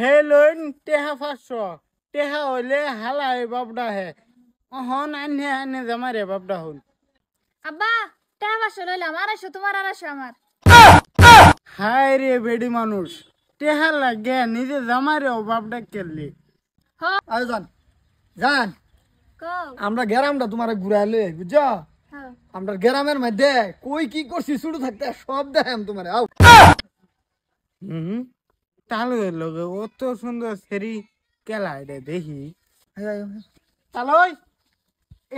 হে লইন টেহা 500 টেহা হইলে হালাই বাপডা হে অহন আনে আনে জামারে বাপডা হন আব্বা টাকা 500 লইলাম 250 তোমার 250 আমার। হায় রে বেডি মানুষ টেহা লাগে নিজে জামারে বাপডা কেলি হ আয় জান জান কও আমরা গ্রামটা তোমার ঘুরাইলে বুঝছো হ্যাঁ আমরা গ্রামের মধ্যে কই কি করছি শুরু থাকতে সব দেখাম তোমার আও হুম তাহলে লগে অত সুন্দর সেরি কেলা এটা দেখি তালই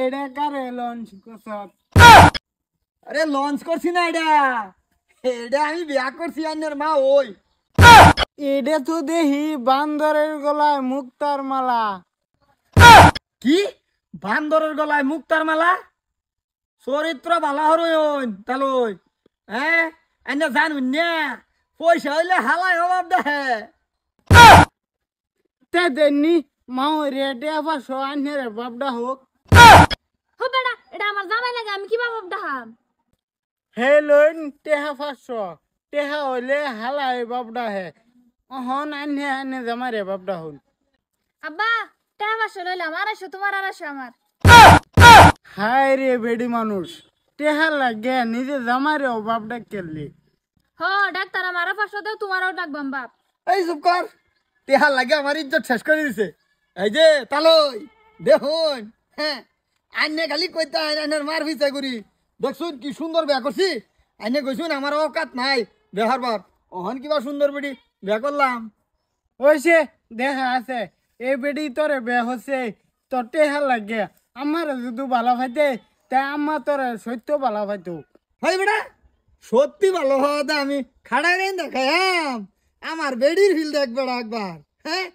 এটা কারে লঞ্চ কসব আরে লঞ্চ করছি না এটা এটা আমি বিয়া করছি আন্নের মা ওই এটা তো দেখি বান্দরের গলায় মুক্তার মালা কি বান্দরের গলায় মুক্তার মালা চরিত্র ভালো হরইন তালই হ্যাঁ আন্না জানুন না পয়সা হইলে হালাই অভাব দেখে তে দেননি মাও রেটে আবার সোয়ানের বাপডা হোক হো বেটা এটা আমার জামাই লাগে আমি কিভাবে দেখাম। হে লইন টেহা 500 টেহা হইলে হালাই বাপডা হে অহন আনে আনে জামারে বাপডা হন আব্বা টাকা 500 লইলাম 250 তোমার 250 আমার। হায় রে বেডি মানুষ টেহা লাগে নিজে জামারে বাপডা কেলি হ ডাক্তার আমার 500 দাও তোমারও ডাকবাম বাপ। এই চুপ কর তেহার লাগে আমার ইজ্জত শেষ করে দিছে এই যে তালই দেখুন হ্যাঁ আন্নে খালি কইতা আন্নের মার ভিচা করি দেখছুন কি সুন্দর বিয়া করছি আন্নে কইছুন আমার অকাত নাই বিয়ার বার অহন কিবা সুন্দর বেটি বিয়া করলাম ওইসে দেখা আছে এই বেডি তোরে বে হচ্ছে তোর টেহা লাগে আমার যদি ভালো ফাইতে তাই আমার তোরে সত্য ভালো ফাইতো হয় বেটা সত্যি ভালো হওয়াতে আমি খাড়াই রেন দেখাম আমার বেডির ফিল দেখ বেড়া একবার হ্যাঁ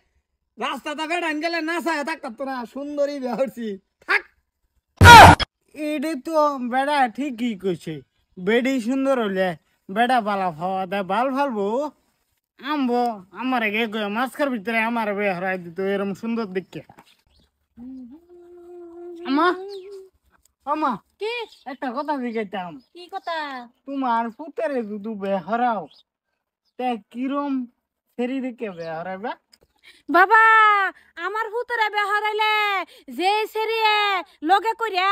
রাস্তাটা বেড়ান গেলে না চায় থাকতো না সুন্দরী বিয়া করছি থাক এডি তো বেড়া ঠিকই কইছে বেডি সুন্দর হলে বেড়া বালা খাওয়া দেয় ভাল ফালবো আমবো আমার গে কয়ে মাঝখার ভিতরে আমার বে হরাই দিত এরম সুন্দর দেখে আমা আমা কি একটা কথা জিজ্ঞাইতাম কি কথা? তোমার পুতেরে যদি বে হরাও তে কিরম ফেরি দেখে বে হরাইবা বাবা আমার হুতরে বেহরাইলে যে সেরিয়ে লগে কইরা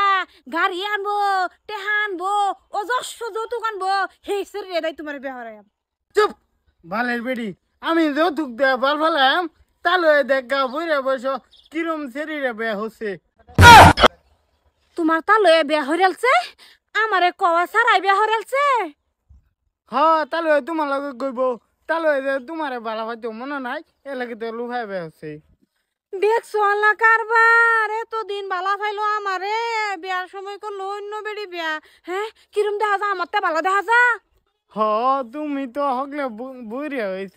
গাড়ি আনবো টেহা আনবো অজস্র যৌতুক আনবো সেই সেরিয়ে দাই তোমার বেহরাই। চুপ ভালের বেডি আমি যৌতুক দে ভাল ফালাম তাহলে দেখা বইরে বসো কিরম শরীরে বে হচ্ছে তোমার তা লয়ে বিয়া হইরালছে আমারে কওয়া সারাই বিয়া হইরালছে। হ্যাঁ তাহলে তোমার লগে কইব তাহলে তোমারে বালা হয়তো মনে নাই এ লাগে তো লুহাই বে হচ্ছে দেখছো আল্লাহ কারবার এতদিন বালা ফাইলো আমারে বিয়ার সময় করলো অন্য বেড়ি বিয়া। হ্যাঁ কিরম দেখা যা আমার তে ভালো দেখা যা। হ তুমি তো হকলে বুড়ে হইছ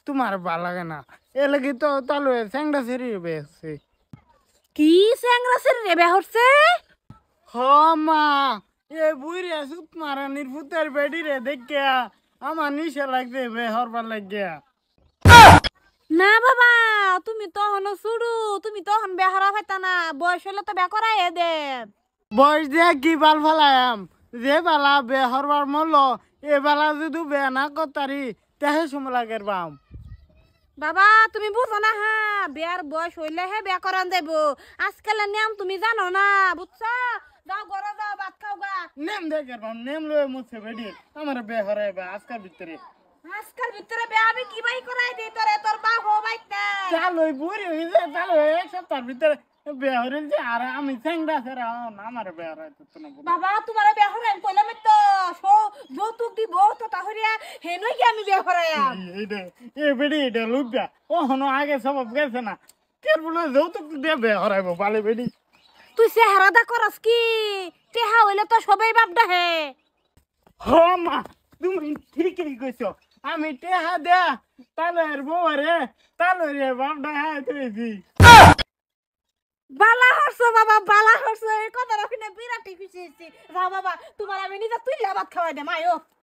তোমার ভাল লাগে না এ লাগে তো তাহলে স্যাংটা শরীরে বে হচ্ছে কি স্যাংরা সেরিয়ে বিয়া হচ্ছে? হ মা এ বুড়ে সুত মারানির ফুতের বেডি রে দেখিয়া আমার নিশা লাগছে বে হরবার লাগিয়া না বাবা তুমি তখন শুরু তুমি তখন বেহারা পাইতা না বয়স হলে তো বে করাই দে। বয়স দিয়ে কি বাল ফালাম যে বালা বে হরবার মরল এ বেলা যদি বে না করতারি তেহে সময় লাগের বাম বাবা তুমি বুঝো না হ্যাঁ বিয়ার বয়স হইলে হে বিয়া করান দেব আজকালের নিয়ম তুমি জানো না বুঝছো। যাও ঘরে যাও ভাত খাও গা। নেম দেখের বাম নেম লয়ে মুছে বেডি আমার বে হরাইবা আজকাল ভিতরে আজকাল ভিতরে বিয়া আমি কি বাই করাই দিই তোরে তোর বাপ হো বাইতে। চাল ওই বুড়ি হইছে চাল এক সপ্তাহের ভিতরে বে হরিলছে আর আমি স্যাংটা সেরা আমার বে হরাইতো না বাবা তোমার বিয়া করাই কইলাম তো যৌতুক দিব তো তাহরিয়া হেনই কি আমি বিয়া করাইয়াম। এ বেডি এটা লুবিয়া ও হনো আগে সব গেছে না কে বলে যৌতুক দিয়ে বে হরাইবো বালে বেডি তুই চেহারা দা করস কি টেহা হইলে তো সবাই বাপ ডাহে। হ মা তুমি ঠিকই কইছো আমি টেহা দে তালের বউরে তালরে বাপডা হ্যাঁ তুইছি বালা হরছো বাবা বালা হরছো এই কথা রাখিনে বিরাটি খুশি হইছি। যাও বাবা তোমার আমি নিজে তুইলা ভাত খাওয়াই দে মায়ো।